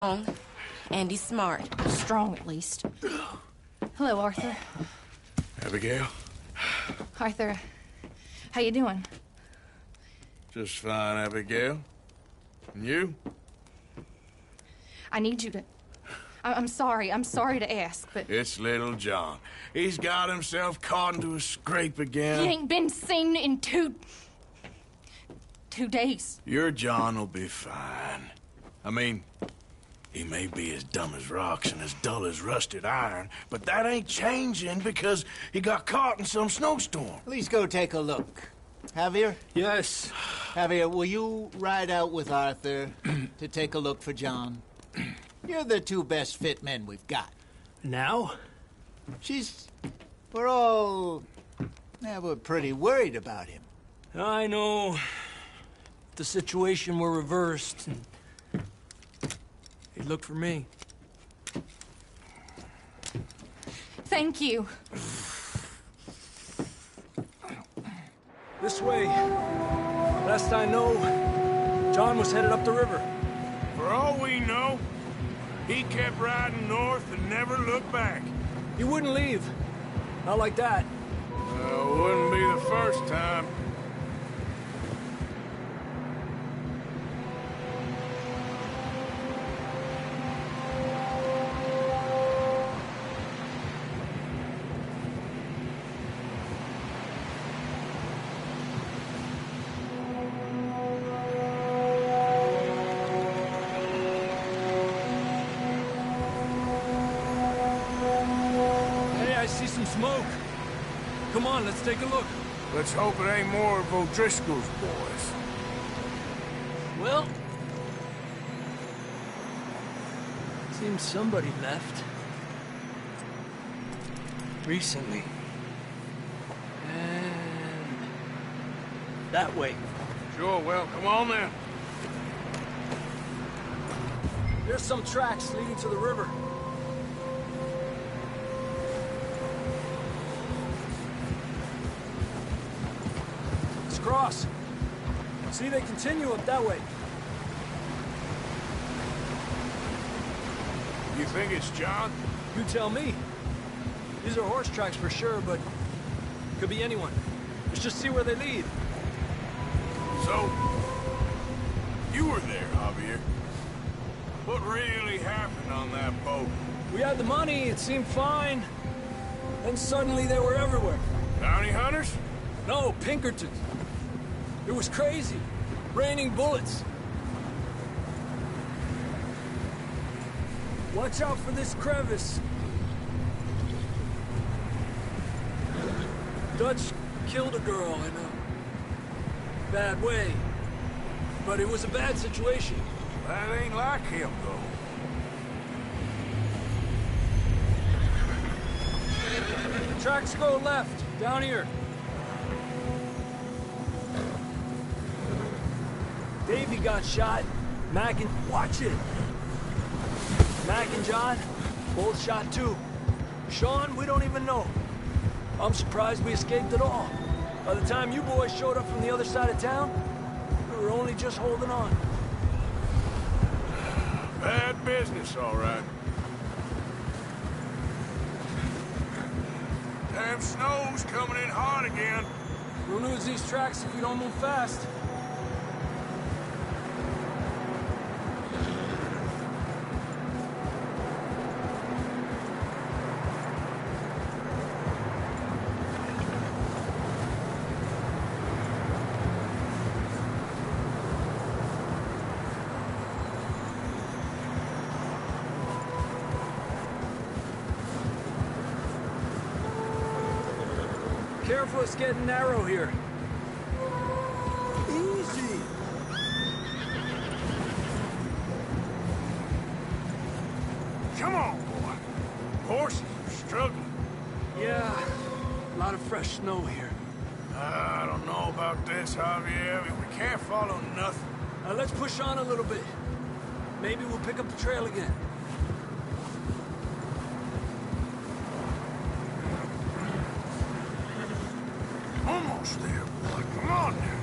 And he's smart. Strong, at least. Hello, Arthur. Abigail? Arthur, how you doing? Just fine, Abigail. And you? I need you to... I'm sorry to ask, but... It's little John. He's got himself caught into a scrape again. He ain't been seen in two days. Your John will be fine. I mean, he may be as dumb as rocks and as dull as rusted iron, but that ain't changing because he got caught in some snowstorm. Please go take a look. Javier? Yes. Javier, will you ride out with Arthur to take a look for John? You're the two best fit men we've got. Now? We're pretty worried about him. I know. If the situation were reversed, and he'd look for me. Thank you. This way. Last I know, John was headed up the river. For all we know, he kept riding north and never looked back. He wouldn't leave. Not like that. Wouldn't be the first time. Smoke. Come on, let's take a look. Let's hope it ain't more of O'Driscoll's boys. Well, seems somebody left. Recently. And that way. Sure, well, come on then. There's some tracks leading to the river. Cross. See, they continue up that way. You think it's John? You tell me. These are horse tracks for sure, but could be anyone. Let's just see where they lead. So, you were there, Javier. What really happened on that boat? We had the money, it seemed fine. Then suddenly they were everywhere. Bounty hunters? No, Pinkertons. It was crazy. Raining bullets. Watch out for this crevice. Dutch killed a girl in a bad way. But it was a bad situation. That ain't like him, though. The tracks go left, down here. Davey got shot. Mac and... Watch it! Mac and John, both shot too. Sean, we don't even know. I'm surprised we escaped at all. By the time you boys showed up from the other side of town, we were only just holding on. Bad business, all right. Damn snow's coming in hard again. We'll lose these tracks if we don't move fast. Careful, it's getting narrow here. Easy. Come on, boy. Horses are struggling. Yeah, a lot of fresh snow here. I don't know about this, Javier. We can't follow nothing. Let's push on a little bit. Maybe we'll pick up the trail again. Almost there, boy. Come on now.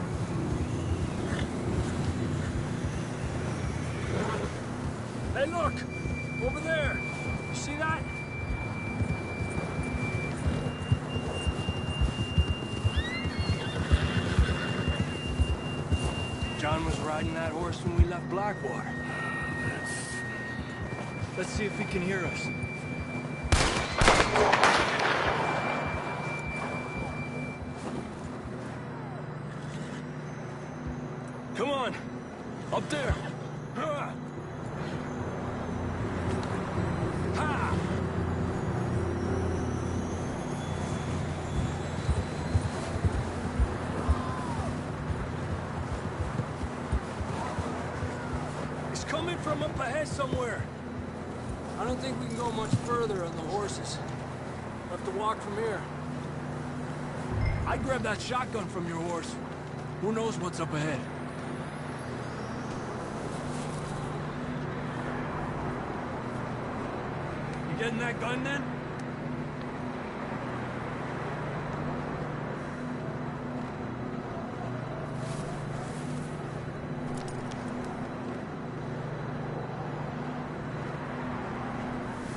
Hey, look! Over there! You see that? John was riding that horse when we left Blackwater. Let's see if he can hear us. Come on! Up there! Ha! It's coming from up ahead somewhere. I don't think we can go much further on the horses. We'll have to walk from here. I'd grab that shotgun from your horse. Who knows what's up ahead? You getting that gun then?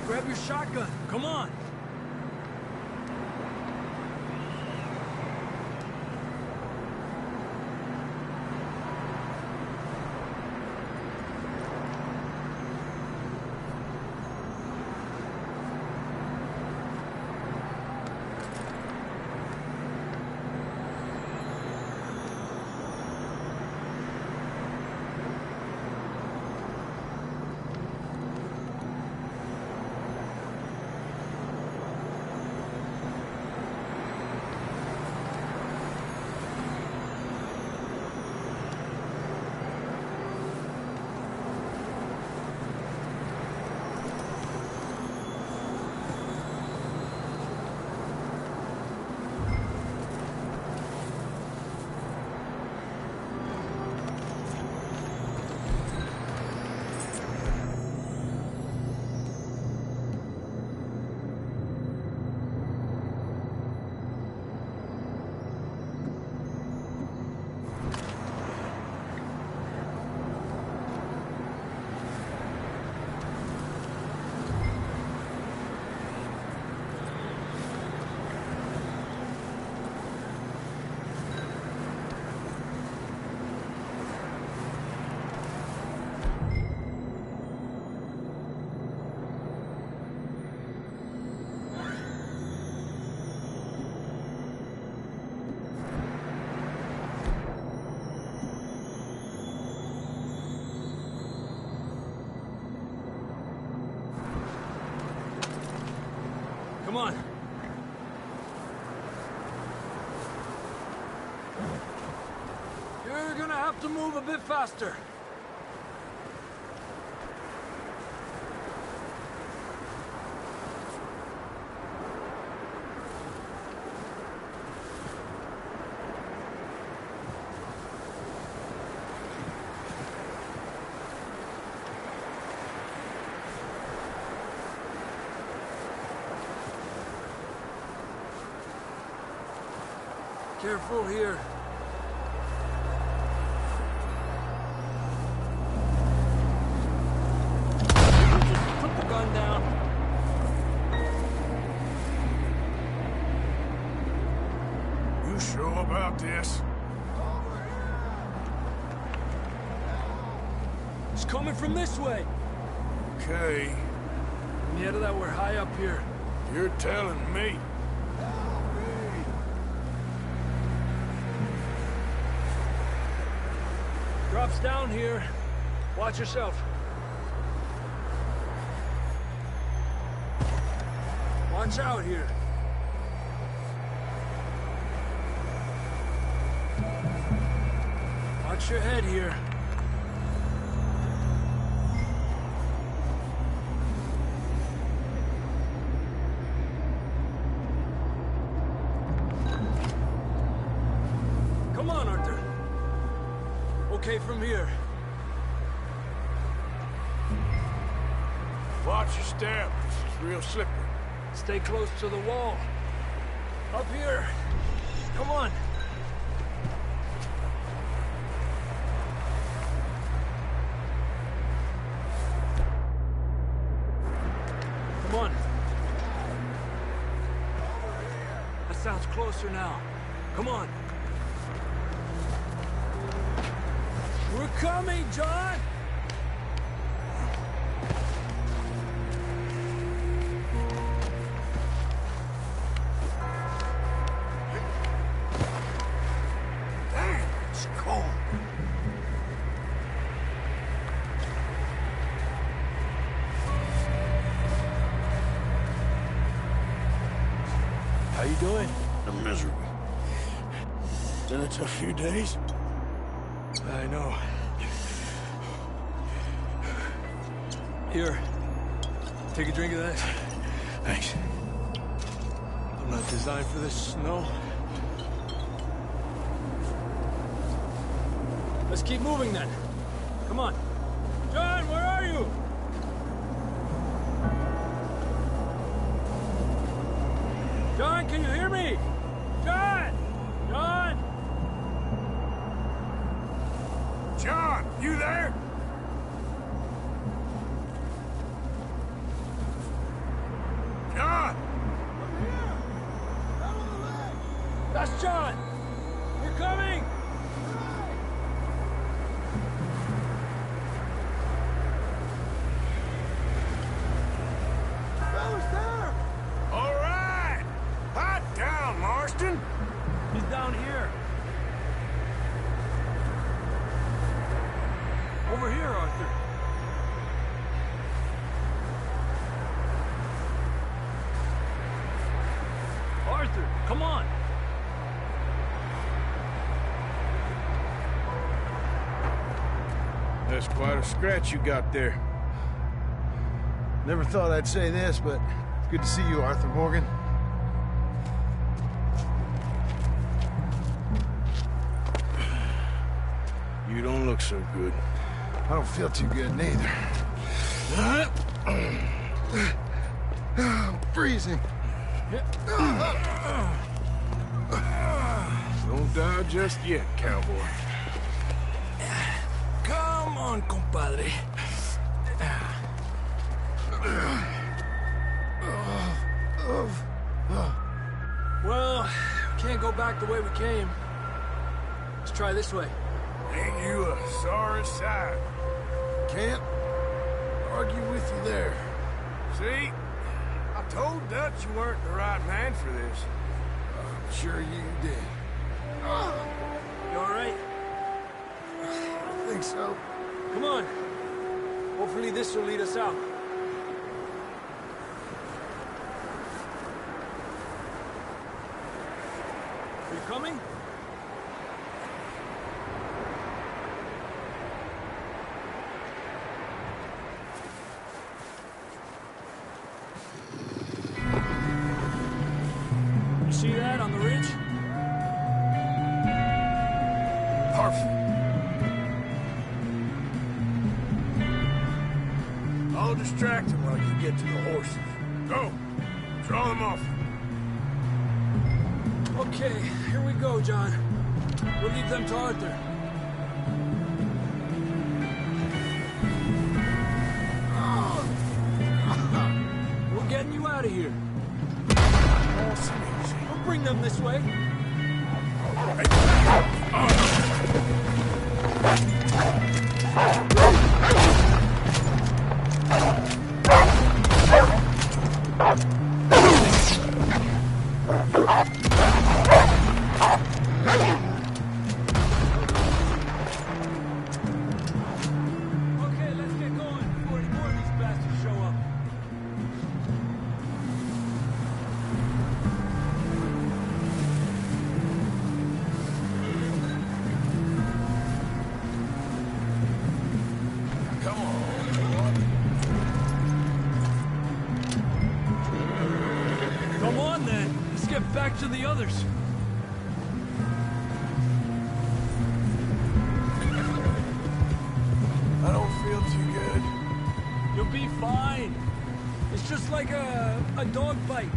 Grab your shotgun. Come on. Come on. You're gonna have to move a bit faster. Careful here. Put the gun down. You sure about this? It's coming from this way. Okay, Yeah, that we're high up here. you're telling me. Drops down here. Watch yourself. Watch out here. Watch your head here. Come on, Arthur. Okay from here. Watch your step. This is real slippery. Stay close to the wall. Up here. Come on. Come on. That sounds closer now. Come on. We're coming, John! Damn, it's cold. How you doing? I'm miserable. Been a tough few days. I know. Here. Take a drink of that. Thanks. I'm not designed for this snow. Let's keep moving then. Come on. John, where are you? John, can you hear me? John! John! John, you there? John! That's John! We're coming! Fellas there! All right! Hot down, Marston! He's down here. Over here, Arthur. Arthur, come on! That's quite a scratch you got there. Never thought I'd say this, but it's good to see you, Arthur Morgan. You don't look so good. I don't feel too good, neither. I'm freezing. Don't die just yet, cowboy. Come on, compadre. Well, can't go back the way we came. Let's try this way. Ain't you a sorry sight? Can't argue with you there. See? I told Dutch you weren't the right man for this. I'm sure you did. You all right? I think so. Come on. Hopefully this will lead us out. Are you coming? You see that on the ridge? Perfect. I'll distract him while you get to the horses. Go. Draw them off. Okay, here we go, John. We'll leave them to Arthur. We're getting you out of here. We'll bring them this way. Okay, let's get going before any more of these bastards show up. Come on. Come on, then. Let's get back to the others. I don't feel too good. You'll be fine. It's just like a dog bite.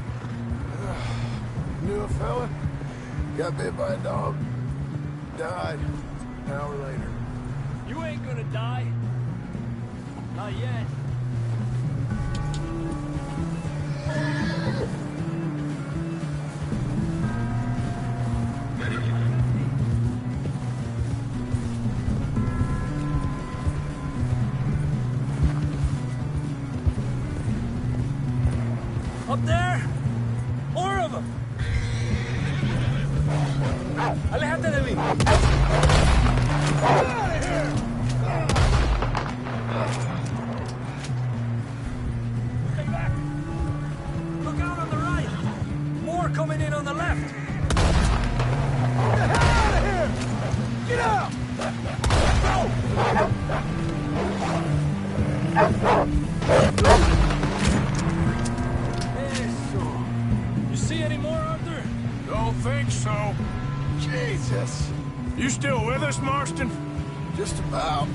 Knew a fella, got bit by a dog, died an hour later. You ain't gonna die. Not yet. Up there? More of them! Aléjate de mí! Get out of here! Stay back! Look out on the right! More coming in on the left! Get the hell out of here! Get out! Go! Eso. You see any more, Arthur? Don't think so. Jesus! You still with us, Marston? Just about.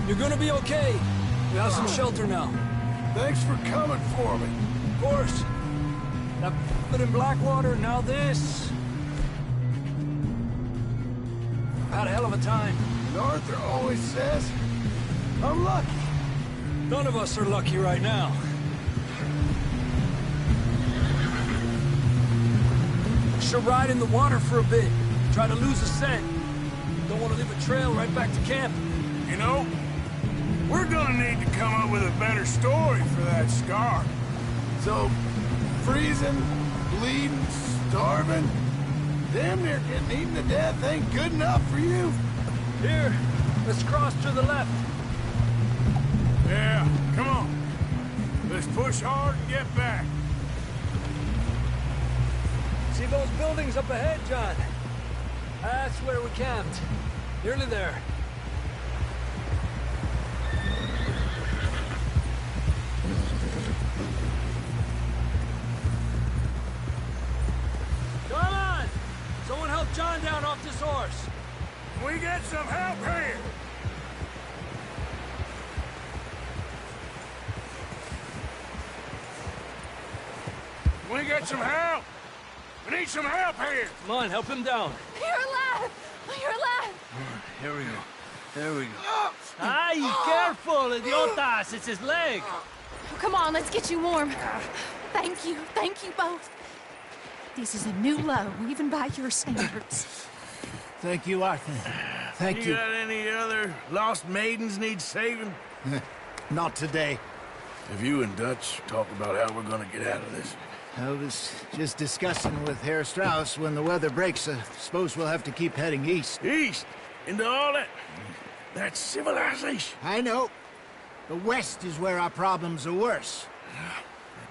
You're gonna be okay. We have some shelter now. Thanks for coming for me. Of course. That bit in Blackwater, now this. Had a hell of a time. And Arthur always says, I'm lucky. None of us are lucky right now. Should ride in the water for a bit. Try to lose a scent. Don't want to leave a trail right back to camp. You know, we're gonna need to come up with a better story for that scar. So, freezing, bleeding, starving, damn near getting eaten to death ain't good enough for you? Here, let's cross to the left. Yeah, come on. Let's push hard and get back. See those buildings up ahead, John? That's where we camped. Nearly there. Come on! Someone help John down off this horse. Can we get some help here? Can we get some help? We need some help here. Come on, help him down. You're alive! You're alive! Here we go. There we go. Ay, careful, idiotas! It's his leg. Oh, come on, let's get you warm. Thank you both. This is a new low, even by your standards. Thank you, Arthur. Thank you. You got any other lost maidens need saving? Not today. Have you and Dutch talked about how we're gonna get out of this? I was just discussing with Herr Strauss when the weather breaks. I suppose we'll have to keep heading east. East? Into all that civilization? I know. The west is where our problems are worse.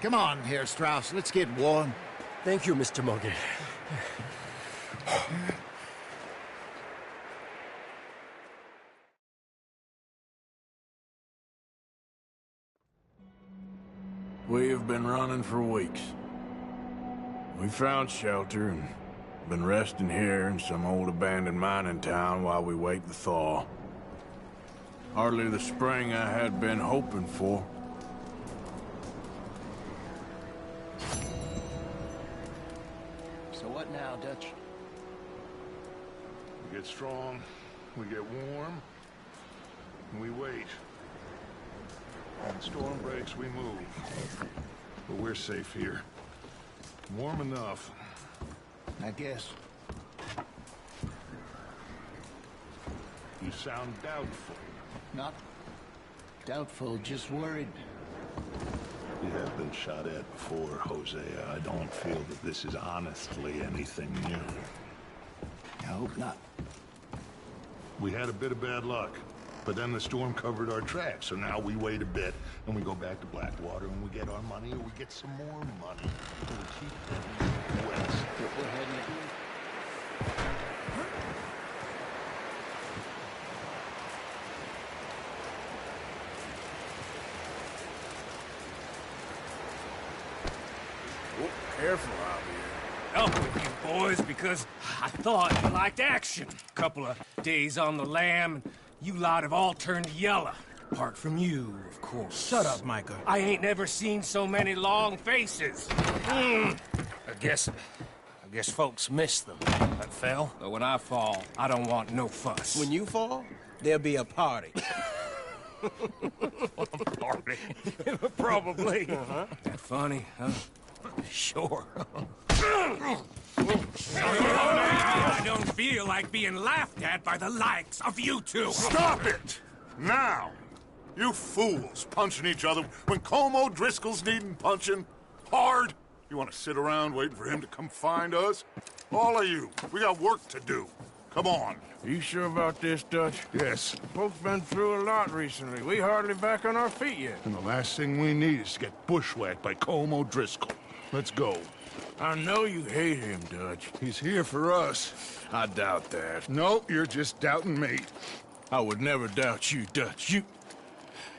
Come on, Herr Strauss. Let's get warm. Thank you, Mr. Morgan. We have been running for weeks. We found shelter and been resting here in some old abandoned mining town while we wait the thaw. Hardly the spring I had been hoping for. So what now, Dutch? We get strong, we get warm, and we wait. When the storm breaks, we move. But we're safe here. Warm enough. I guess. You sound doubtful. Not doubtful, just worried. You have been shot at before, Hosea. I don't feel that this is honestly anything new. I hope not. We had a bit of bad luck, but then the storm covered our tracks, so now we wait a bit, and we go back to Blackwater, and we get our money, or we get some more money. So we keep heading west. We're heading Careful out here. Help with you boys because I thought you liked action. Couple of days on the lam, and you lot have all turned yellow. Apart from you, of course. Shut up, Micah. I ain't never seen so many long faces. I guess folks miss them. That fell. But when I fall, I don't want no fuss. When you fall, there'll be a party. Party. Probably. That funny, huh? Sure. I don't feel like being laughed at by the likes of you two. Stop it! Now! You fools punching each other when Como Driscoll's needing punching. Hard. You want to sit around waiting for him to come find us? All of you, we got work to do. Come on. You sure about this, Dutch? Yes. Folks been through a lot recently. We hardly back on our feet yet. And the last thing we need is to get bushwhacked by Colm O'Driscoll. Let's go. I know you hate him, Dutch. He's here for us. I doubt that. No, you're just doubting me. I would never doubt you, Dutch.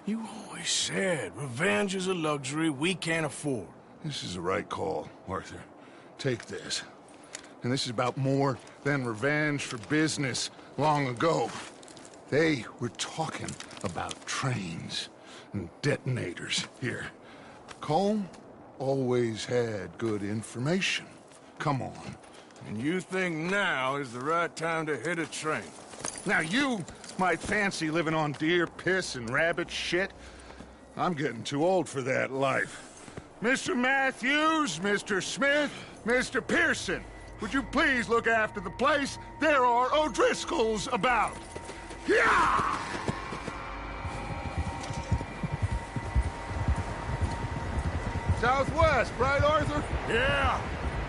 You always said revenge is a luxury we can't afford. This is the right call, Arthur. Take this. And this is about more than revenge for business long ago. They were talking about trains and detonators here. Colm always had good information. Come on. And you think now is the right time to hit a train? Now you might fancy living on deer piss and rabbit shit. I'm getting too old for that life. Mr. Matthews, Mr. Smith, Mr. Pearson, would you please look after the place? There are O'Driscolls about. Yeah! Southwest, right, Arthur? Yeah.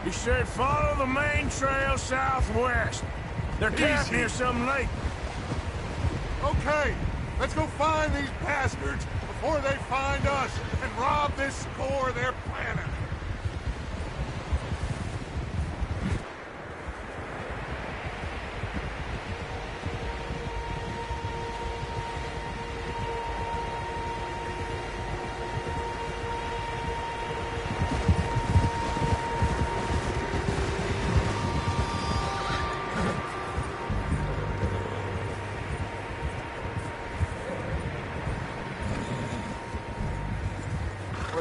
He said follow the main trail southwest. They're camped near some lake. Okay, let's go find these bastards before they find us and rob this score they're planning.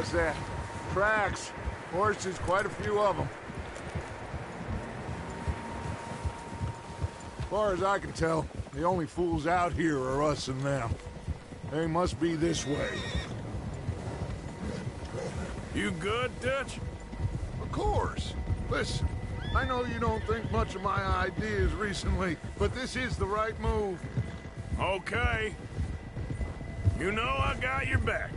What's that? Tracks. Horses, quite a few of them. As far as I can tell, the only fools out here are us and them. They must be this way. You good, Dutch? Of course. Listen, I know you don't think much of my ideas recently, but this is the right move. Okay. You know I got your back.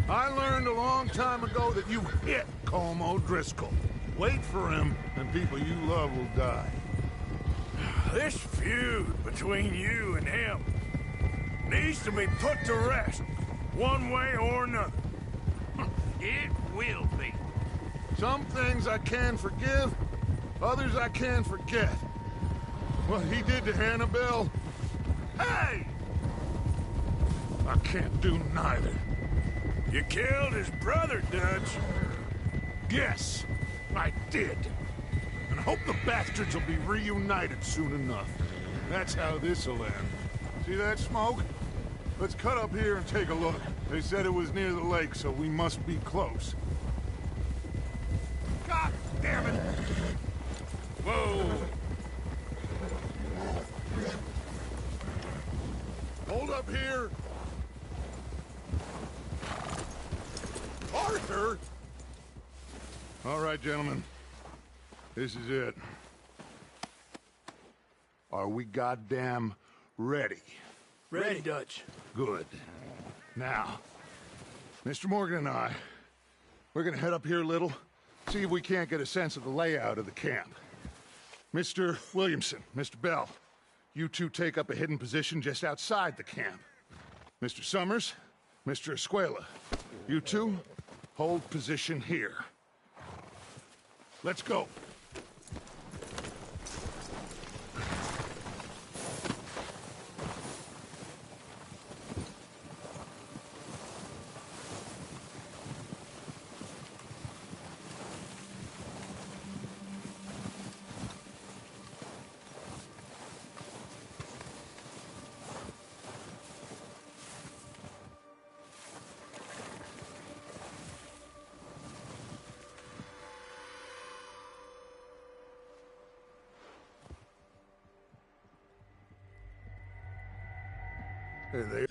I learned a long time ago that you hit Colm O'Driscoll. Wait for him, and people you love will die. This feud between you and him needs to be put to rest, one way or another. It will be. Some things I can forgive, others I can forget. What he did to Annabelle... Hey! I can't do neither. You killed his brother, Dutch. Yes, I did. And I hope the bastards will be reunited soon enough. That's how this'll end. See that smoke? Let's cut up here and take a look. They said it was near the lake, so we must be close. God damn it! Whoa! Hold up here! Arthur! All right, gentlemen. This is it. Are we goddamn ready? Ready, Dutch. Good. Now, Mr. Morgan and I, we're gonna head up here a little, see if we can't get a sense of the layout of the camp. Mr. Williamson, Mr. Bell, you two take up a hidden position just outside the camp. Mr. Summers, Mr. Escuela, you two hold position here. Let's go. Hey there.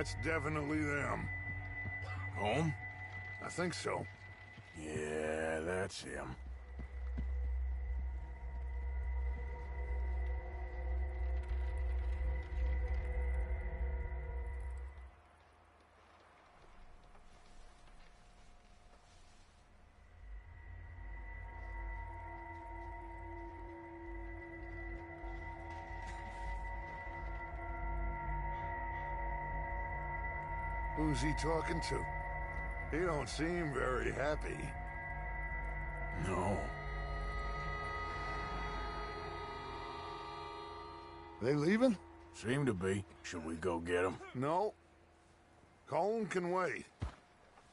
That's definitely them. Home? I think so. Yeah, that's him. Who's he talking to? He don't seem very happy. No. They leaving? Seem to be. Should we go get them? No. Colin can wait.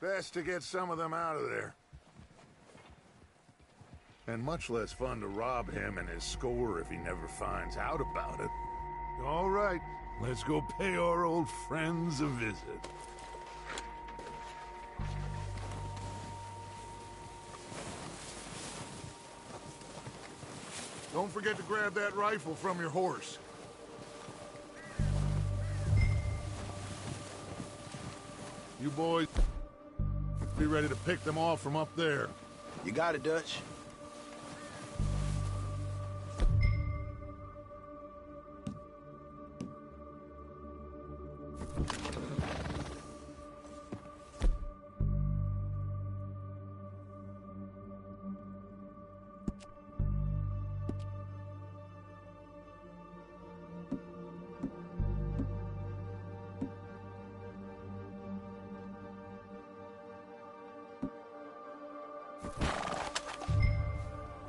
Best to get some of them out of there. And much less fun to rob him and his score if he never finds out about it. All right, let's go pay our old friends a visit. Don't forget to grab that rifle from your horse. You boys be ready to pick them off from up there. You got it, Dutch.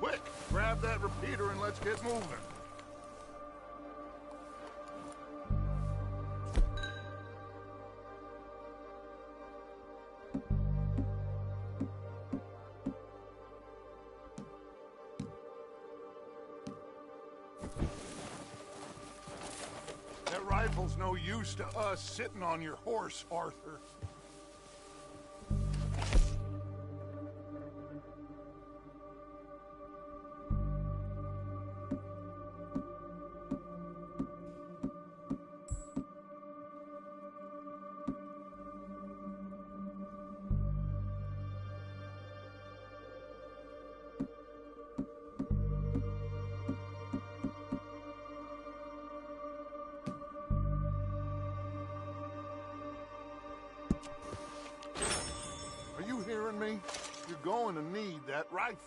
Quick, grab that repeater and let's get moving. That rifle's no use to us sitting on your horse, Arthur. Are you hearing me? You're going to need that rifle.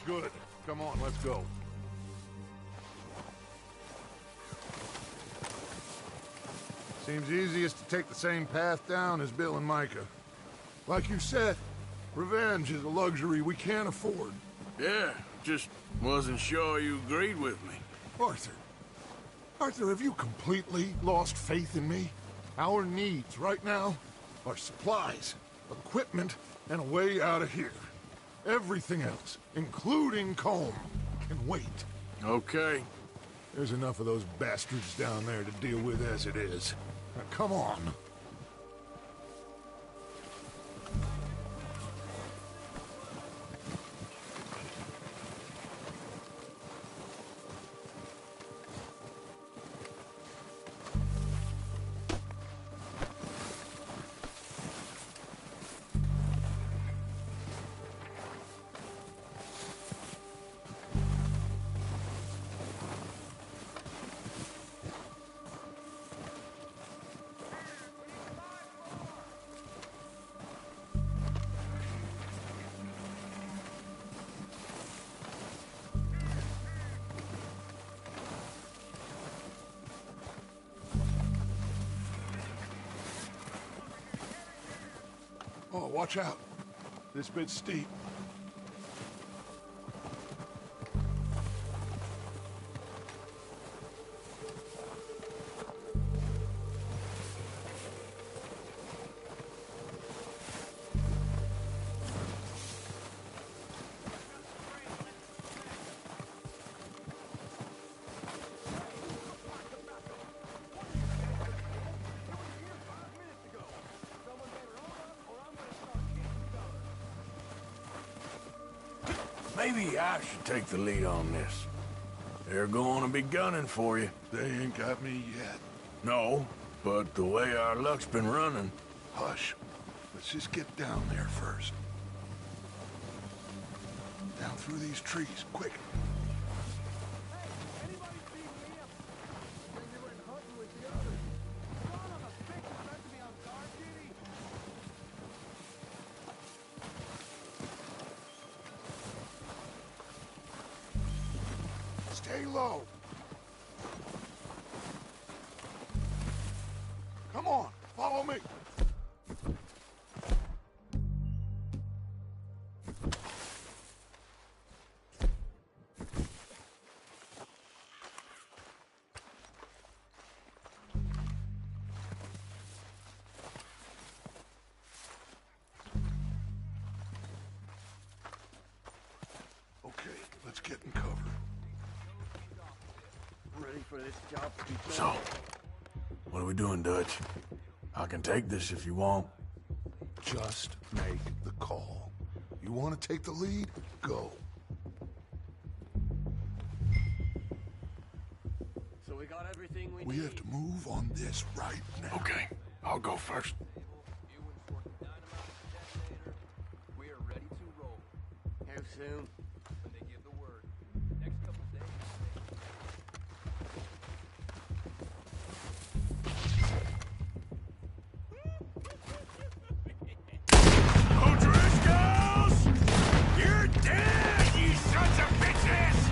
Good. Come on, let's go. Seems easiest to take the same path down as Bill and Micah. Like you said, revenge is a luxury we can't afford. Yeah, just wasn't sure you agreed with me. Arthur, have you completely lost faith in me? Our needs right now are supplies, equipment, and a way out of here. Everything else, including Colm, can wait. Okay. There's enough of those bastards down there to deal with as it is. Now, come on. Oh, watch out. This bit's steep. Maybe I should take the lead on this. They're going to be gunning for you. They ain't got me yet. No, but the way our luck's been running... Hush. Let's just get down there first. Down through these trees, quick. Stay low. Come on, follow me. Okay, let's get in cover. Ready for this job to be done. So, what are we doing, Dutch? I can take this if you want. Just make the call. You want to take the lead? Go. So we got everything we We need. have to move on this right now. Okay, I'll go first. We are ready to roll. How soon? When they give the word. Next couple days. O'Driscolls! You're dead, you sons of bitches!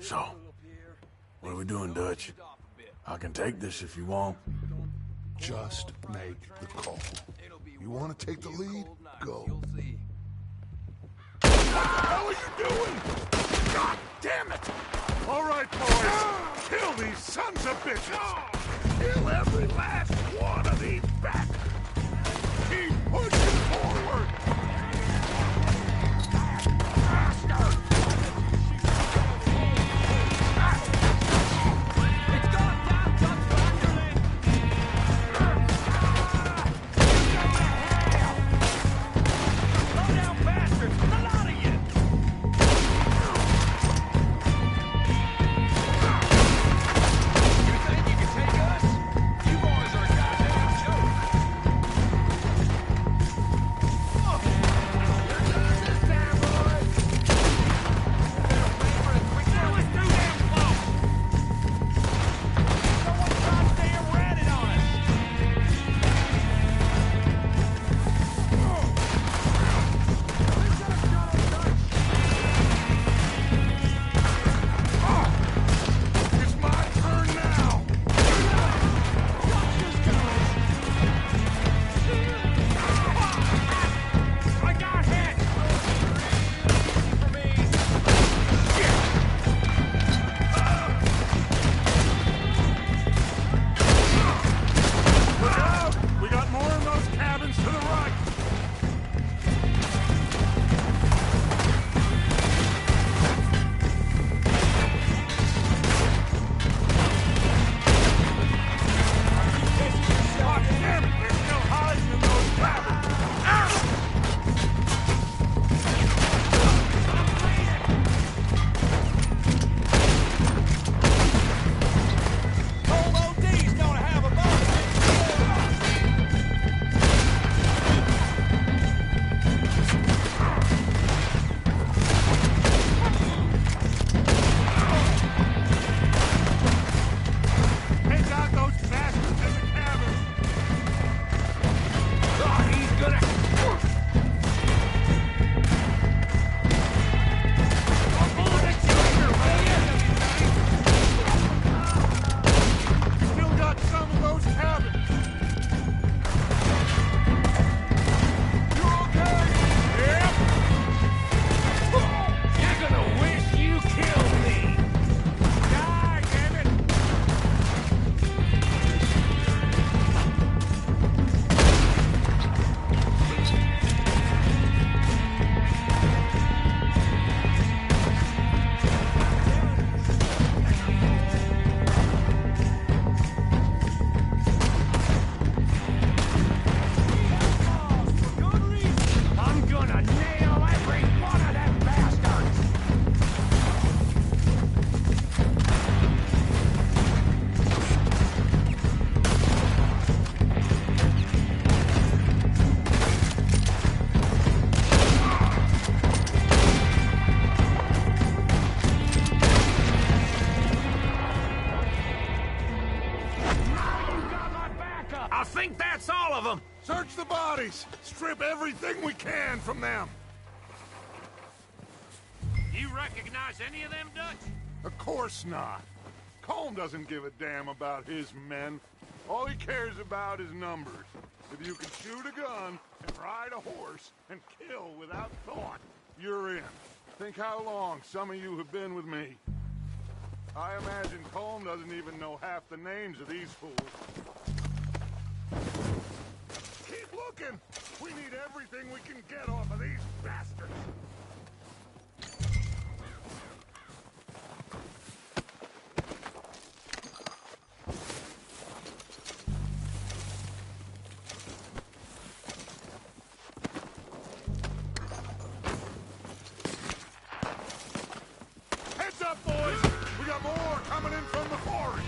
So, what are we doing, Dutch? I can take this if you want. Just make the call. You want to take the lead? Go. What the hell are you doing? God damn it! All right, boys. Kill these sons of bitches. Kill every last one of these bastards! Keep pushing forward! Bastard! It's gone down, Dutch Vanderland! Slow down, bastards! A lot of you! You think you can take us? You boys are a goddamn joke! You're done this time, boys! Better wait for the quick. That was too damn close! Someone try to stay ratted on us! It's my turn now! I got hit! Easy for me! Look out! We got more in those cabins to the right! God damn it! They're still hiding in those cabins! Old OD's gonna have a Take out those bastards in the cabin! Oh, he's gonna... I'll pull the trigger, will ya? Still got some of those cabins! You okay? Yep! You're gonna wish you killed me! Die, damn it! For good reason! I'm gonna nail every one of them bastards! Now you got my backup! I think that's all of them. Search the bodies! Strip everything we can from them! You recognize any of them, Dutch? Of course not. Colm doesn't give a damn about his men. All he cares about is numbers. If you can shoot a gun and ride a horse and kill without thought, you're in. Think how long some of you have been with me. I imagine Colm doesn't even know half the names of these fools. Keep looking! We need everything we can get off of these bastards! Heads up, boys! We got more coming in from the forest!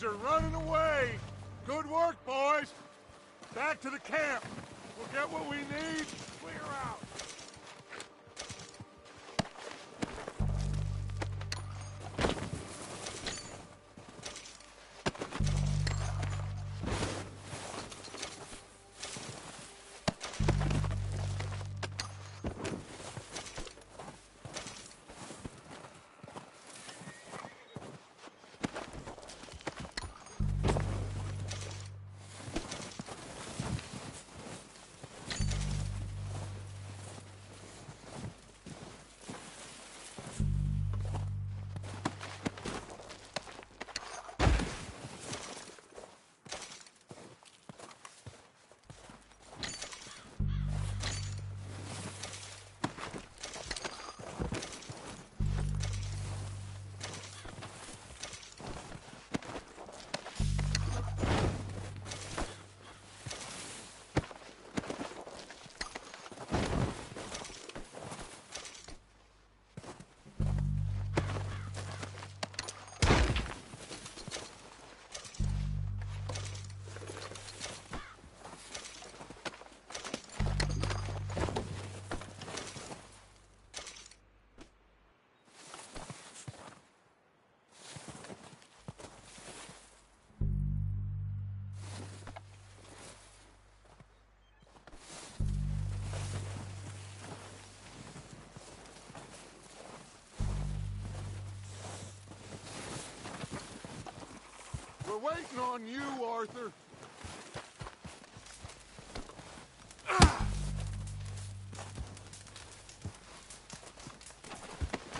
Boys are running away. Good work, boys. Back to the camp. We'll get what we need. Clear out. We're waiting on you, Arthur.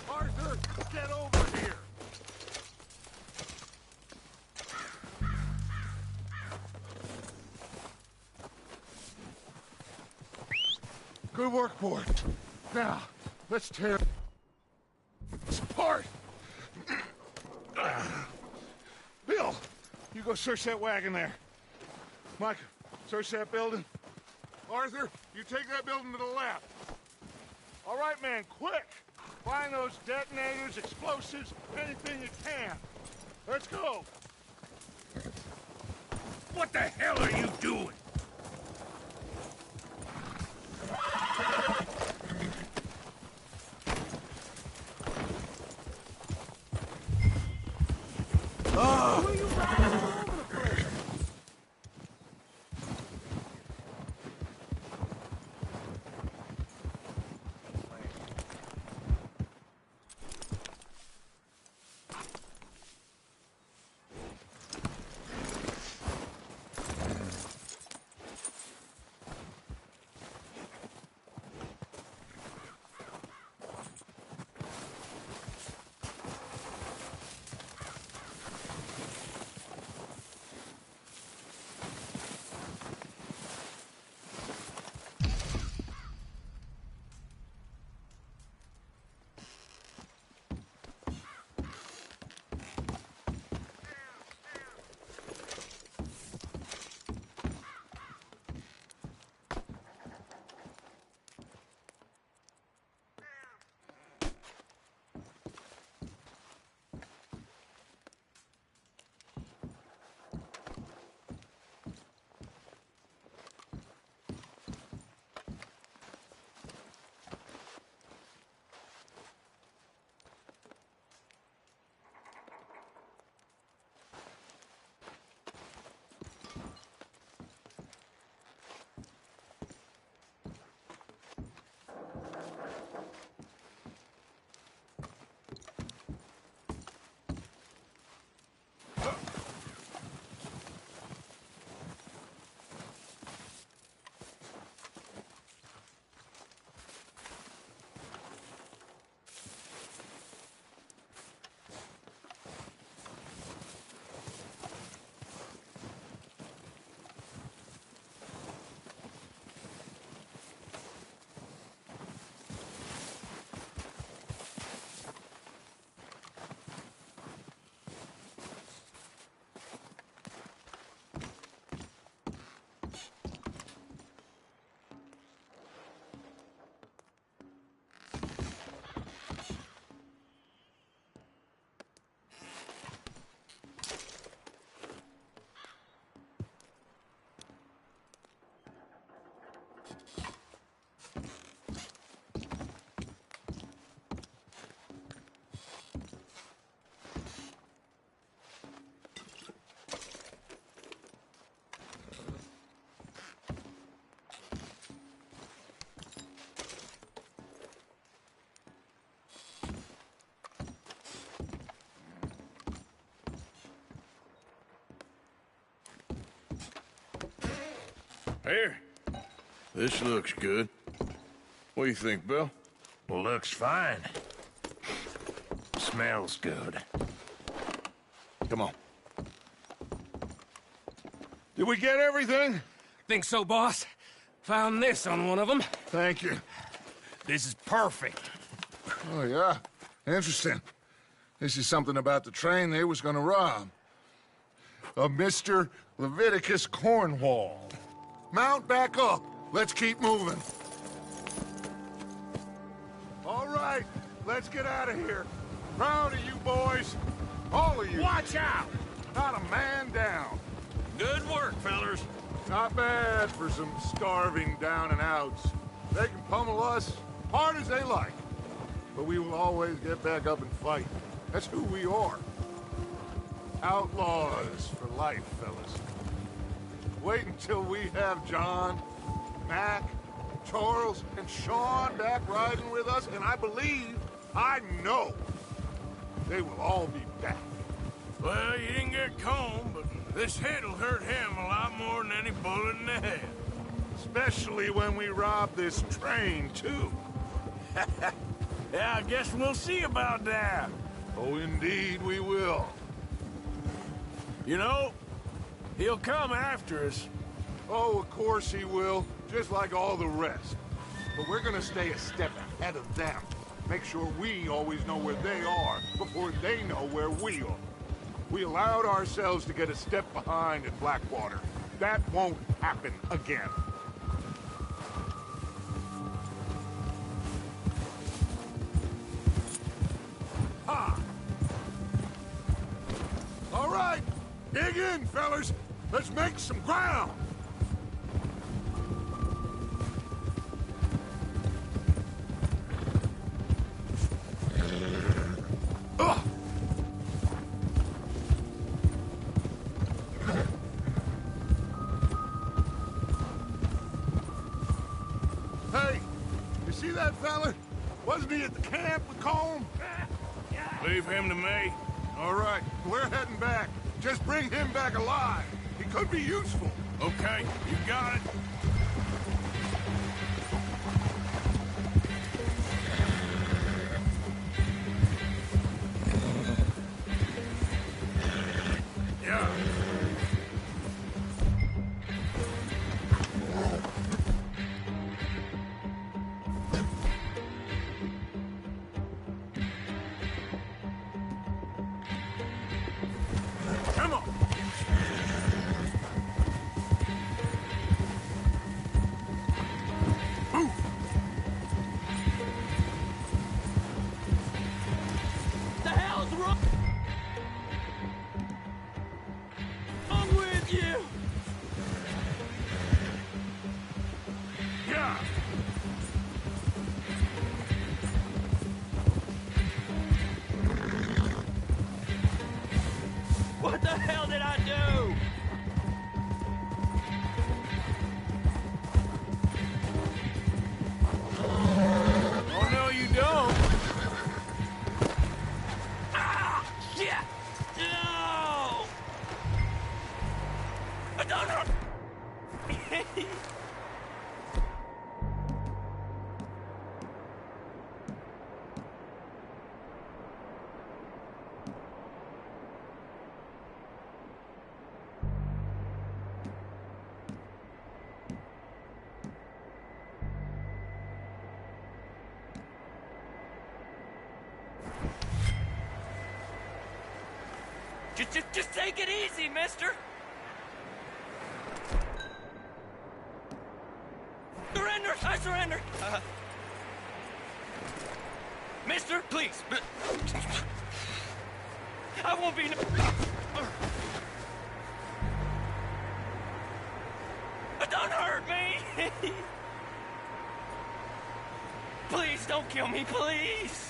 Arthur, get over here. Good work, boy. Now, let's tear this apart. Bill, you go search that wagon there. Mike, search that building. Arthur, you take that building to the left. All right, man, quick. Find those detonators, explosives, anything you can. Let's go. What the hell are you doing? Here. This looks good. What do you think, Bill? Looks fine. Smells good. Come on. Did we get everything? Think so, boss? Found this on one of them. Thank you. This is perfect. Oh, yeah? Interesting. This is something about the train they was gonna rob. A Mr. Leviticus Cornwall. Mount back up. Let's keep moving. All right, let's get out of here. Proud of you boys. All of you. Watch out! Not a man down. Good work, fellers. Not bad for some starving down and outs. They can pummel us hard as they like. But we will always get back up and fight. That's who we are. Outlaws for life, fellas. Wait until we have John, Mac, Charles, and Sean back riding with us, and I know, they will all be back. Well, you didn't get Combe, but this hit'll hurt him a lot more than any bullet in the head. Especially when we rob this train, too. Yeah, I guess we'll see about that. Oh, indeed we will. You know, he'll come after us. Oh, of course he will, just like all the rest. But we're gonna stay a step ahead of them. Make sure we always know where they are before they know where we are. We allowed ourselves to get a step behind at Blackwater. That won't happen again. Ha! All right, dig in, fellas. Let's make some ground. Ugh. Hey, you see that fella? Wasn't he at the camp with Combe? Leave him to me. All right, we're heading back. Just bring him back alive. He could be useful. Okay, you got it. Yeah. Come on. The hell's wrong with you? Yeah. What the hell did I do? Oh, no, you don't. Ah! Shit! No! I don't know! Just take it easy, mister! Surrender! I surrender! Mister, please! I won't be... Don't hurt me! Please, don't kill me, please!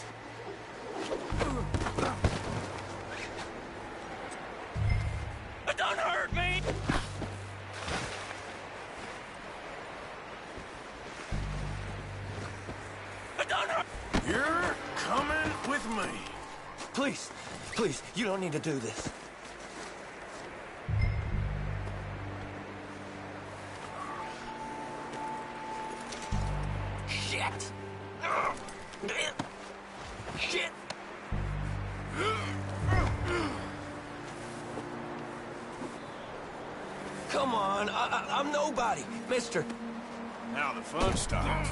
Don't hurt me! Don't hurt... You're coming with me. Please, please, you don't need to do this. Come on, I'm nobody, mister. Now the fun stops.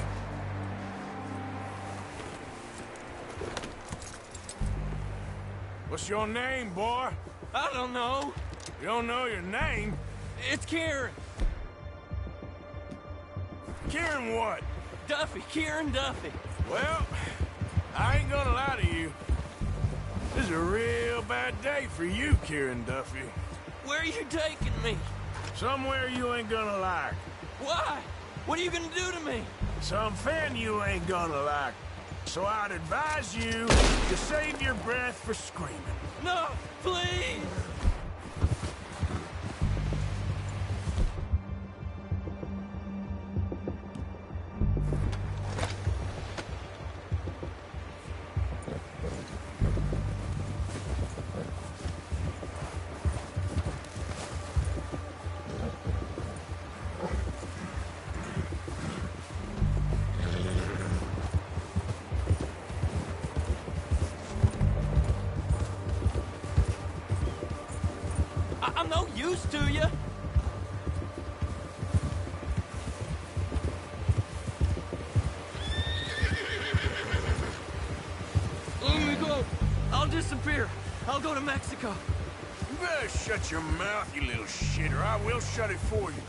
What's your name, boy? I don't know. You don't know your name? It's Kieran. Kieran what? Duffy, Kieran Duffy. Well, I ain't gonna lie to you. This is a real bad day for you, Kieran Duffy. Where are you taking me? Somewhere you ain't gonna like. Why? What are you gonna do to me? Something you ain't gonna like. So I'd advise you to save your breath for screaming. No, please! I'm no use to you. Let me go. I'll disappear. I'll go to Mexico. You better shut your mouth, you little shit, or I will shut it for you.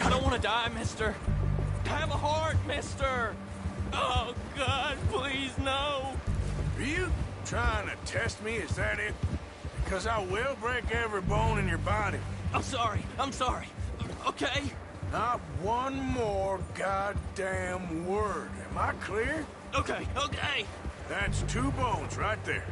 I don't want to die, mister. Have a heart, mister. Oh, God, please, no. Are you trying to test me? Is that it? Because I will break every bone in your body. I'm sorry. Okay? Not one more goddamn word. Am I clear? Okay. That's 2 bones right there.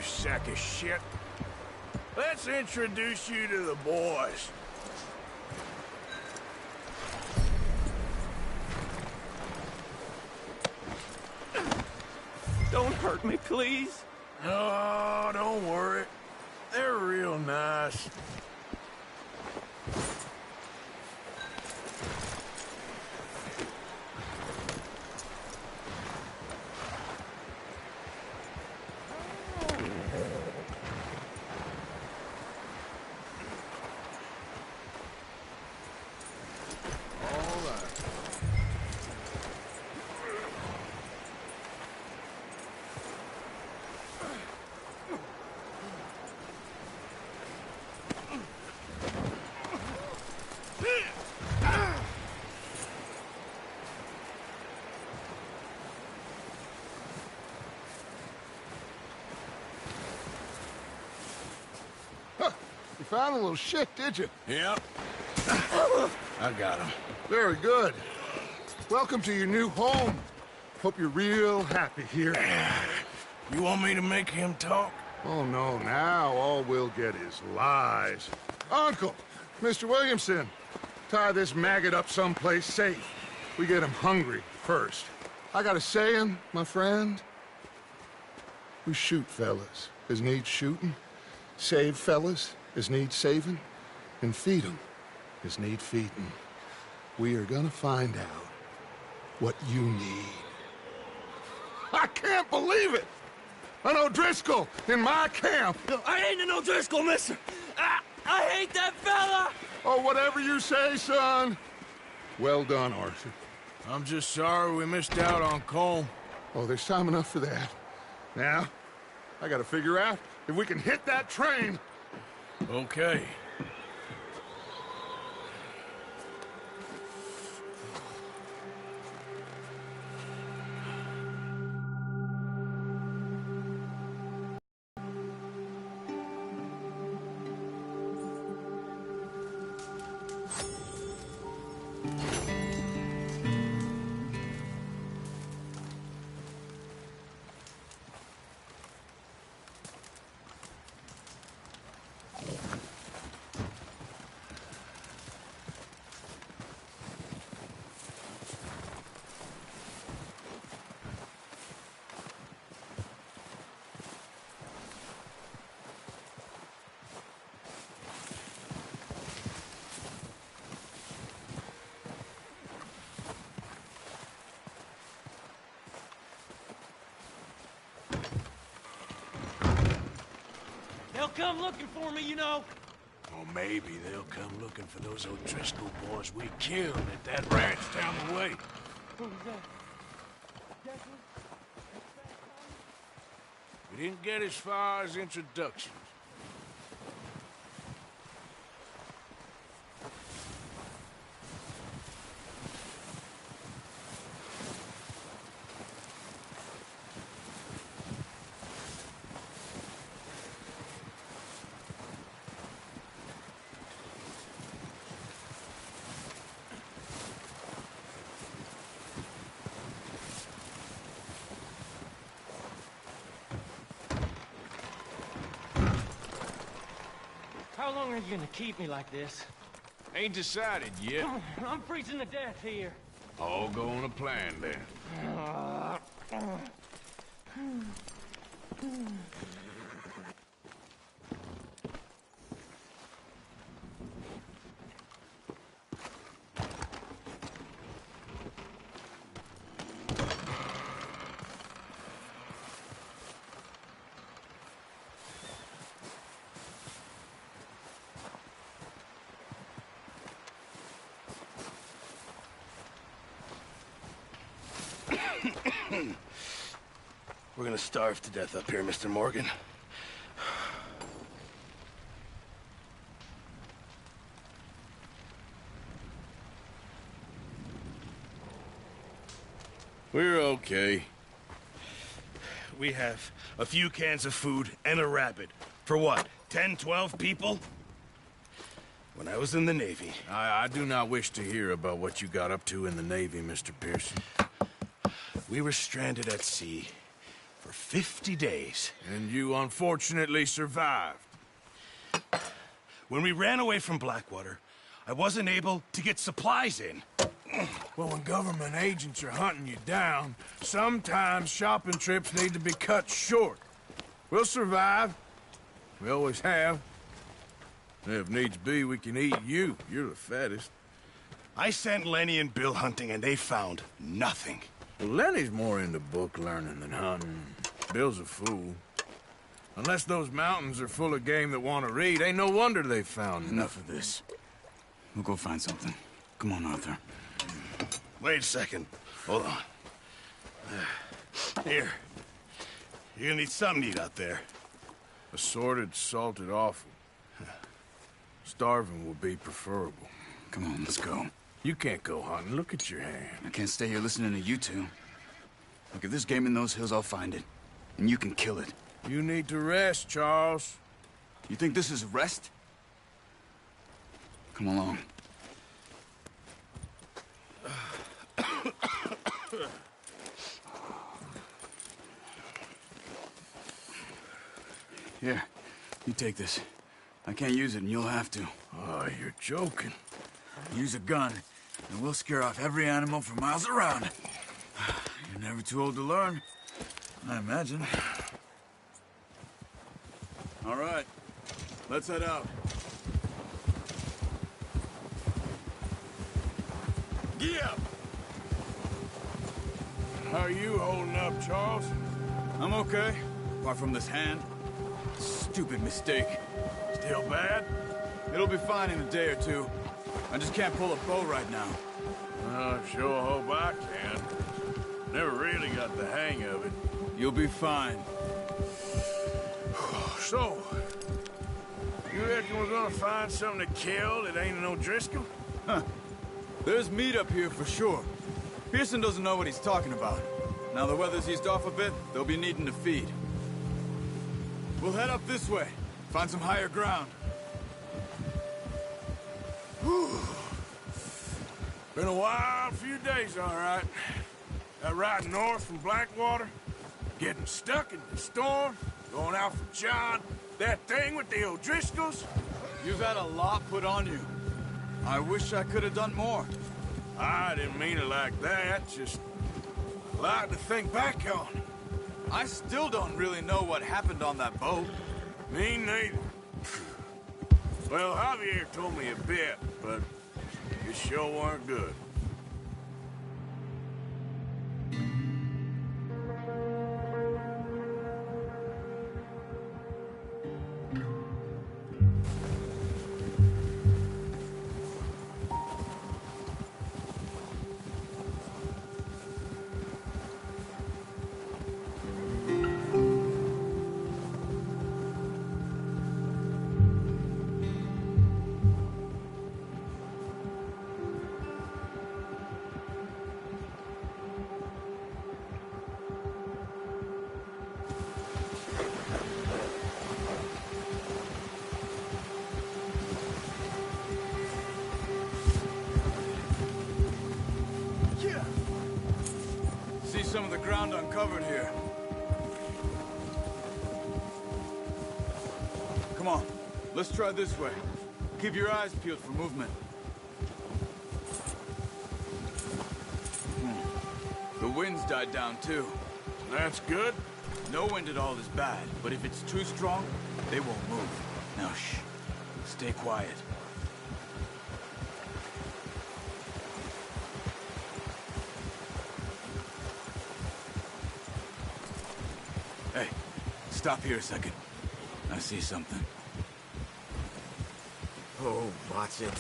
Sack of shit. Let's introduce you to the boys. Don't hurt me, please. Oh, don't worry. They're real nice. found a little shit, did you? Yep. I got him. Very good. Welcome to your new home. Hope you're real happy here. You want me to make him talk? Oh, no, now all we'll get is lies. Uncle, Mr. Williamson, tie this maggot up someplace safe. We get him hungry first. I got a saying, my friend. We shoot fellas as need shooting, save fellas as need saving, and feed 'em as need feeding. We are gonna find out what you need. I can't believe it! An O'Driscoll in my camp! No, I ain't an O'Driscoll, mister! I hate that fella! Oh, whatever you say, son. Well done, Arthur. I'm just sorry we missed out on Colm. Oh, there's time enough for that. Now, I gotta figure out if we can hit that train. Okay. They'll come looking for me, you know. Or maybe they'll come looking for those O'Driscoll boys we killed at that ranch down the way. Who was that? We didn't get as far as introductions. How long are you gonna keep me like this? Ain't decided yet. I'm freezing to death here. All go on a plan then. We're gonna starve to death up here, Mr. Morgan. We're okay. We have a few cans of food and a rabbit. For what, 10, 12 people? When I was in the Navy... I do not wish to hear about what you got up to in the Navy, Mr. Pearson. We were stranded at sea for 50 days. And you unfortunately survived. When we ran away from Blackwater, I wasn't able to get supplies in. Well, when government agents are hunting you down, sometimes shopping trips need to be cut short. We'll survive. We always have. If needs be, we can eat you. You're the fattest. I sent Lenny and Bill hunting, and they found nothing. Well, Lenny's more into book learning than hunting. Bill's a fool. Unless those mountains are full of game that want to read, ain't no wonder they found Enough of this. We'll go find something. Come on, Arthur. Wait a second. Hold on. Here. You're gonna need something to eat out there. Assorted, salted offal. Starving will be preferable. Come on, let's go. You can't go hunting. Look at your hand. I can't stay here listening to you two. Look, if there's game in those hills, I'll find it. And you can kill it. You need to rest, Charles. You think this is rest? Come along. Here, you take this. I can't use it, and you'll have to. Oh, you're joking. Use a gun, and we'll scare off every animal for miles around. You're never too old to learn, I imagine. All right, let's head out. Yeah. How are you holding up, Charles? I'm okay, apart from this hand. Stupid mistake. Still bad? It'll be fine in a day or two. I just can't pull a bow right now. I sure hope I can. Never really got the hang of it. You'll be fine. So, you reckon we're gonna find something to kill that ain't no Driscoll? Huh. There's meat up here for sure. Pearson doesn't know what he's talking about. Now the weather's eased off a bit, they'll be needing to feed. We'll head up this way. Find some higher ground. Whew. Been a wild few days, all right. That ride north from Blackwater, getting stuck in the storm, going out for John, that thing with the O'Driscolls. You've had a lot put on you. I wish I could have done more. I didn't mean it like that, just a lot to think back on. I still don't really know what happened on that boat. Me neither. Well, Javier told me a bit, but it sure weren't good. Some of the ground uncovered here. Come on, let's try this way. Keep your eyes peeled for movement. The wind's died down too. That's good. No wind at all is bad, but if it's too strong, they won't move. Now shh, stay quiet. Hey, stop here a second. I see something. Oh, watch it.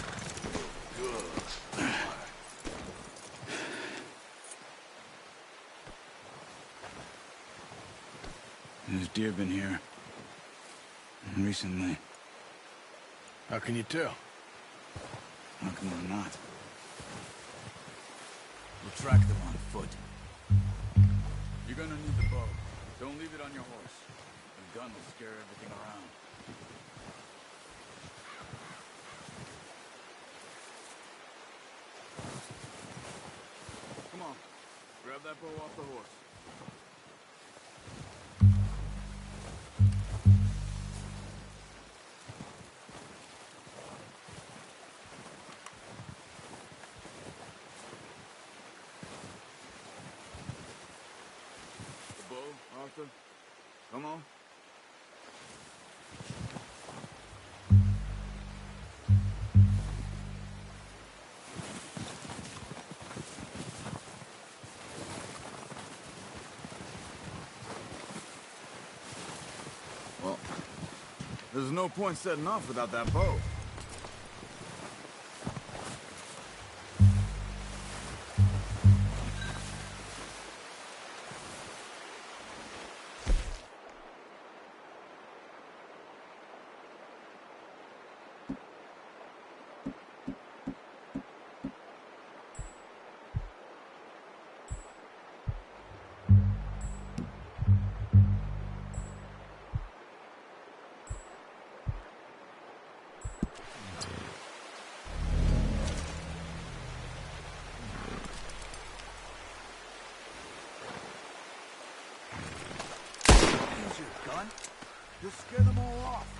There's deer been here. Recently. How can you tell? How come we're not? We'll track them on foot. You're gonna need the bow. Don't leave it on your horse. The gun will scare everything around. Come on. Grab that bow off the horse. The bow, Arthur. Come on. Well, there's no point setting off without that bow. You'll scare them all off.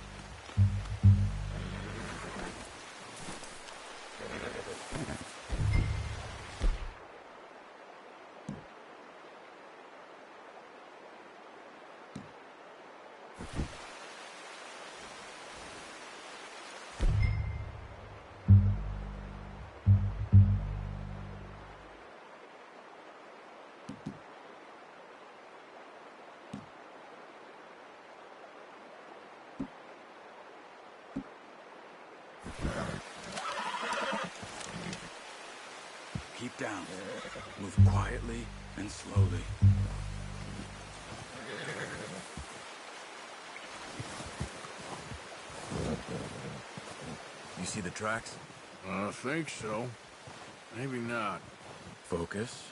Keep down. Move quietly and slowly. You see the tracks? I think so. Maybe not. Focus.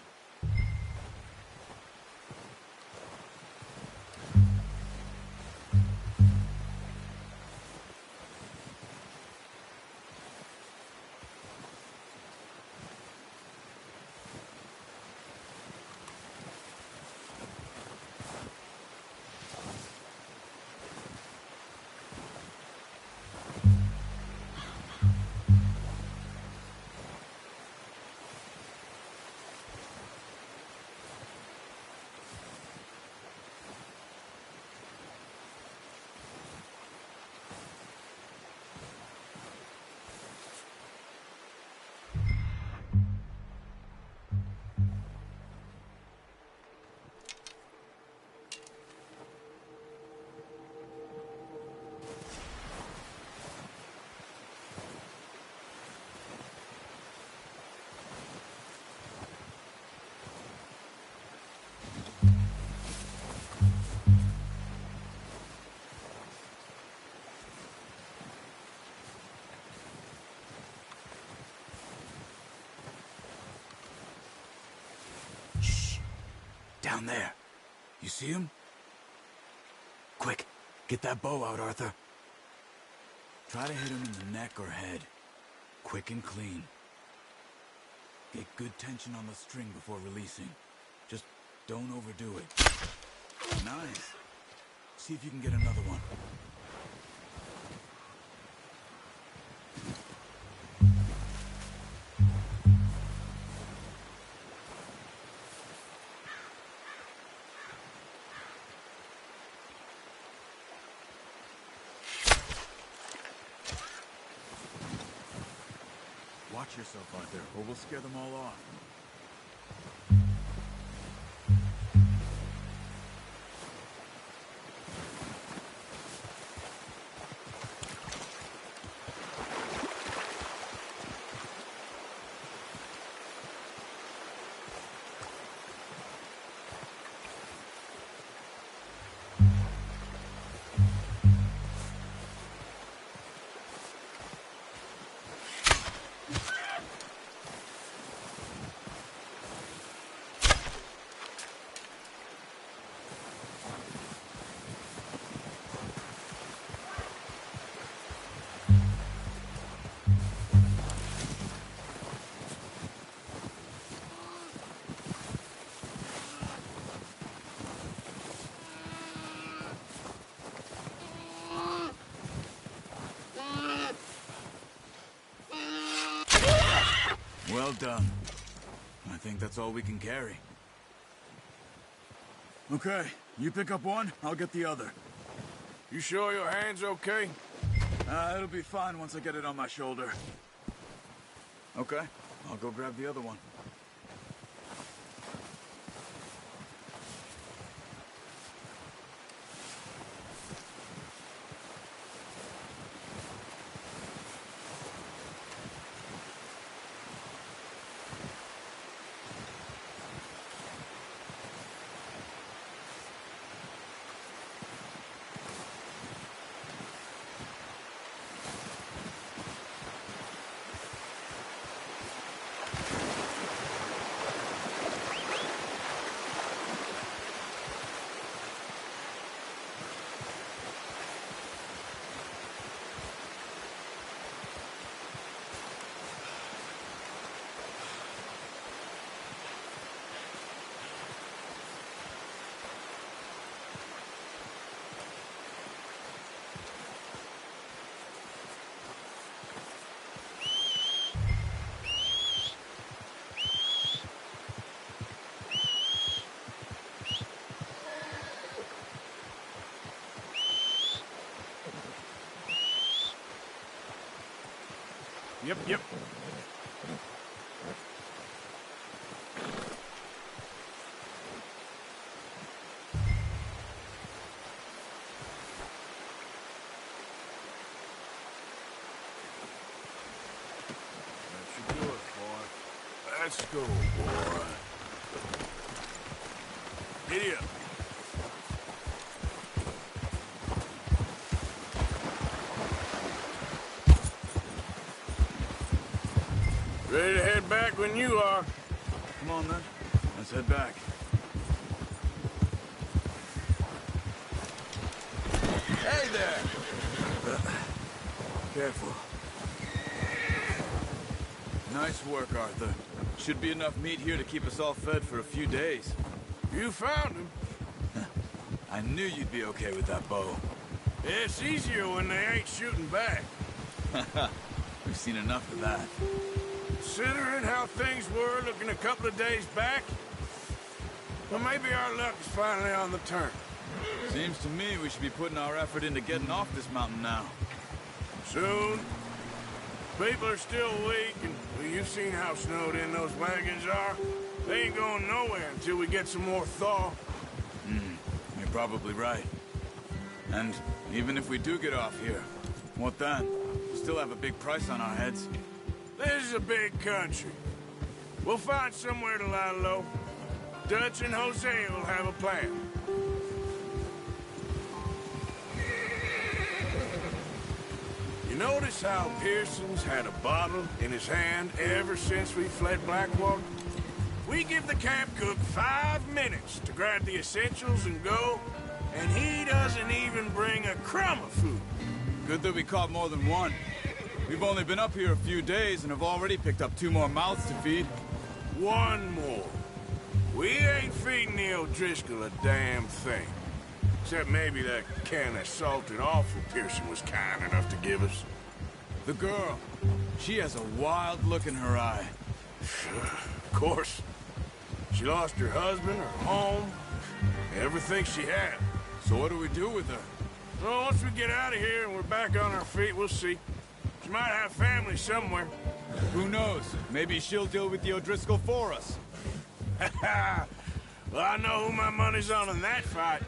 Down there. You see him? Quick, get that bow out, Arthur. Try to hit him in the neck or head. Quick and clean. Get good tension on the string before releasing. Just don't overdo it. Nice. See if you can get another one. Watch yourself out there, or we'll scare them all off. Well done. I think that's all we can carry. Okay, you pick up one, I'll get the other. You sure your hand's okay? It'll be fine once I get it on my shoulder. Okay, I'll go grab the other one. Yep. Let's go, boy. Giddy up. Ready to head back when you are. Come on, then. Let's head back. Hey there! Careful. Nice work, Arthur. Should be enough meat here to keep us all fed for a few days. You found him. I knew you'd be okay with that bow. It's easier when they ain't shooting back. We've seen enough of that. Considering how things were looking a couple of days back, well, maybe our luck is finally on the turn. Seems to me we should be putting our effort into getting off this mountain now. Soon. People are still weak, and well, you've seen how snowed in those wagons are. They ain't going nowhere until we get some more thaw. You're probably right. And even if we do get off here, what then? We still have a big price on our heads. This is a big country. We'll find somewhere to lie low. Dutch and Hosea will have a plan. You notice how Pearson's had a bottle in his hand ever since we fled Blackwater? We give the camp cook 5 minutes to grab the essentials and go, and he doesn't even bring a crumb of food. Good that we caught more than one. We've only been up here a few days and have already picked up 2 more mouths to feed. 1 more. We ain't feeding the O'Driscoll a damn thing. Except maybe that can of salted offal Pearson was kind enough to give us. The girl. She has a wild look in her eye. Of course. She lost her husband, her home, everything she had. So what do we do with her? Well, once we get out of here and we're back on our feet, we'll see. She might have family somewhere. Who knows? Maybe she'll deal with the O'Driscoll for us. Well, I know who my money's on in that fight.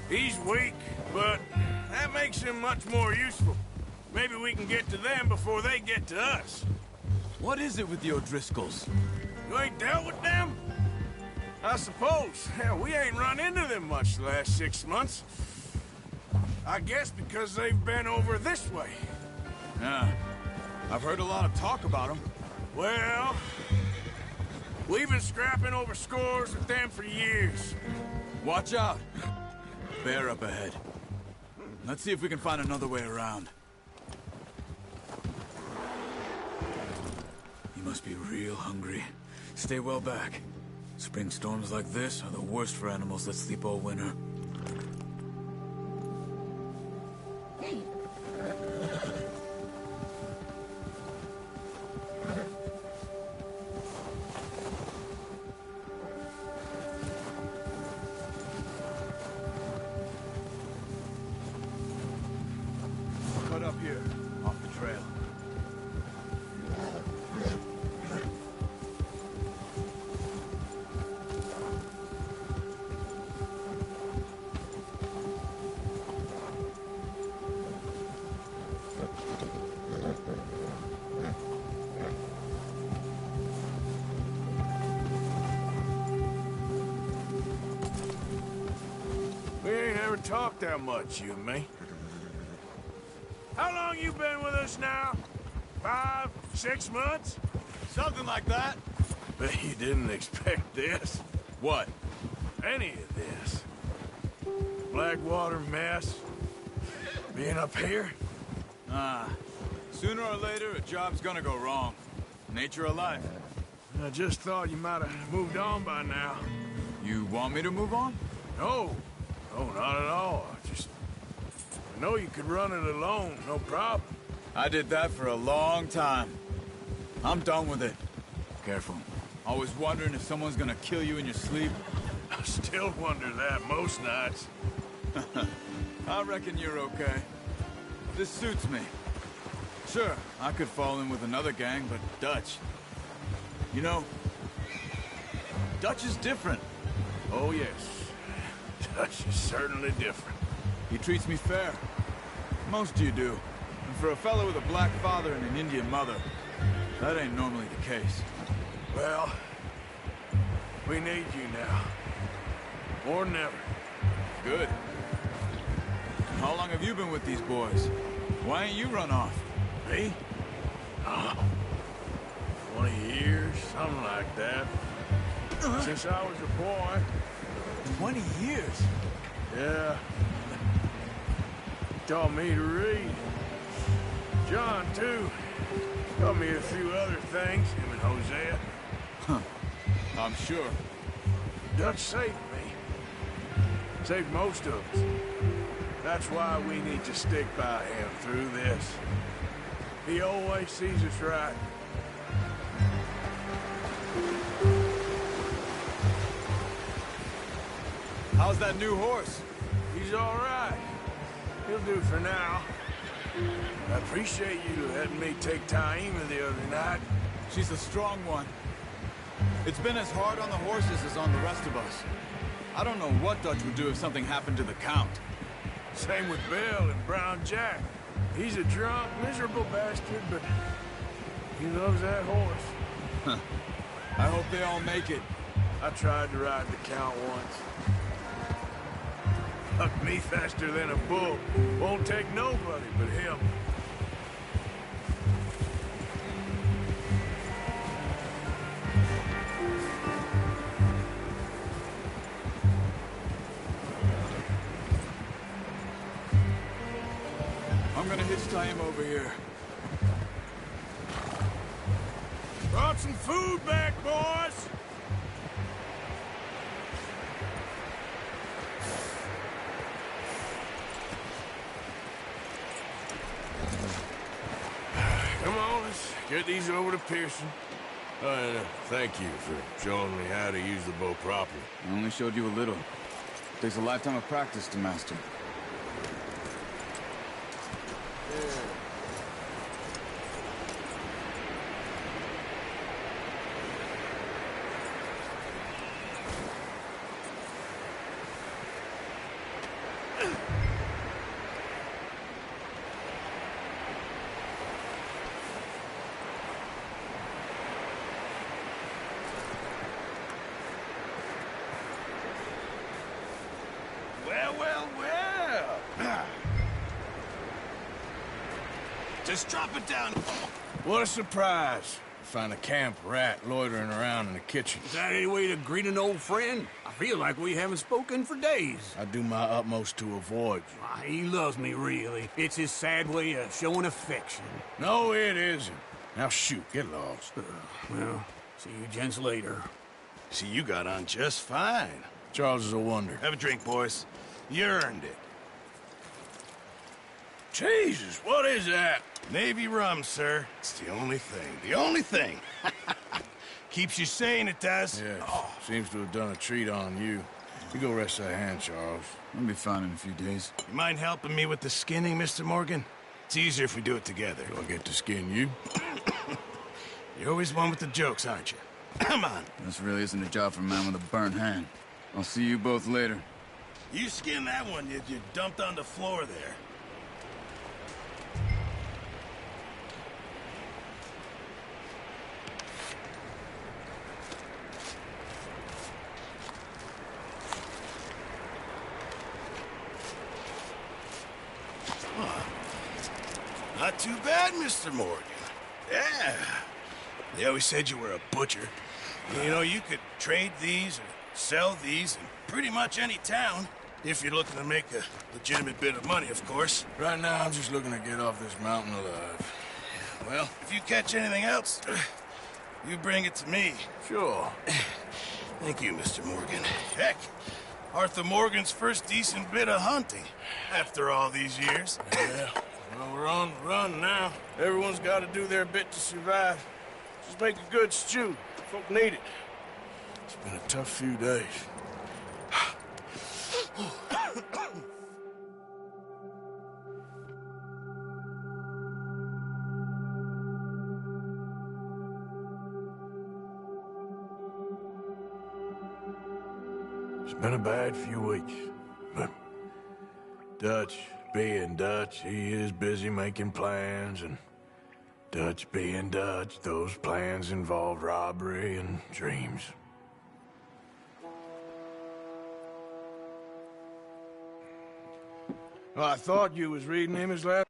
He's weak, but that makes him much more useful. Maybe we can get to them before they get to us. What is it with the O'Driscolls? You ain't dealt with them? I suppose. Hell, we ain't run into them much the last 6 months. I guess because they've been over this way. Yeah. I've heard a lot of talk about them. Well, we've been scrapping over scores with them for years. Watch out. Bear up ahead. Let's see if we can find another way around. You must be real hungry. Stay well back. Spring storms like this are the worst for animals that sleep all winter. Cut up here, off the trail. We ain't ever talked that much, you and me. How long you been with us now? 5, 6 months? Something like that. Bet you didn't expect this. What? Any of this. Blackwater mess. Being up here. Sooner or later, a job's gonna go wrong. Nature of life. I just thought you might have moved on by now. You want me to move on? No. No, not at all. I know you could run it alone, no problem. I did that for a long time. I'm done with it. Careful. Always wondering if someone's gonna kill you in your sleep. I still wonder that most nights. I reckon you're okay. This suits me. Sure, I could fall in with another gang, but Dutch... You know, Dutch is different. Oh, yes. Dutch is certainly different. He treats me fair. Most of you do. And for a fellow with a black father and an Indian mother, that ain't normally the case. Well, we need you now. More than ever. Good. How long have you been with these boys? Why ain't you run off? Me? Oh, 20 years, something like that. Since I was a boy. 20 years? Yeah. Taught me to read. John, too. Taught me a few other things, him and Hosea. Huh. I'm sure. Dutch saved me. Saved most of us. That's why we need to stick by him through this. He always sees us right. How's that new horse? He's all right. He'll do for now. I appreciate you letting me take Taima the other night. She's a strong one. It's been as hard on the horses as on the rest of us. I don't know what Dutch would do if something happened to the Count. Same with Bill and Brown Jack. He's a drunk, miserable bastard, but he loves that horse. Huh. I hope they all make it. I tried to ride the Count once. Hucked me faster than a bull. Won't take nobody but him. I'm gonna hitch Taima over here. Brought some food back, boys! Come on, let's get these over to Pearson. Thank you for showing me how to use the bow properly. I only showed you a little. Takes a lifetime of practice to master. Just drop it down. What a surprise. Find a camp rat loitering around in the kitchen. Is that any way to greet an old friend? I feel like we haven't spoken for days. I do my utmost to avoid you. Why, he loves me, really. It's his sad way of showing affection. No, it isn't. Now shoot, get lost. Well, see you gents later. See, you got on just fine. Charles is a wonder. Have a drink, boys. You earned it. Jesus, what is that? Navy rum, sir. It's the only thing. The only thing. Keeps you sane, it does. Yes. Oh. Seems to have done a treat on you. You go rest that hand, Charles. I'll be fine in a few days. You mind helping me with the skinning, Mr. Morgan? It's easier if we do it together. Do I get to skin you? You're always one with the jokes, aren't you? Come on. This really isn't a job for a man with a burnt hand. I'll see you both later. You skin that one you dumped on the floor there. Not too bad, Mr. Morgan. Yeah. They always said you were a butcher. You know, you could trade these or sell these in pretty much any town. If you're looking to make a legitimate bit of money, of course. Right now, I'm just looking to get off this mountain alive. Well, if you catch anything else, you bring it to me. Sure. Thank you, Mr. Morgan. Heck, Arthur Morgan's first decent bit of hunting after all these years. Yeah. Well, we're on the run now. Everyone's got to do their bit to survive. Just make a good stew. Folk need it. It's been a tough few days. It's been a bad few weeks, but Dutch being Dutch, he is busy making plans, and Dutch being Dutch, those plans involve robbery and dreams. Well, I thought you was reading him his last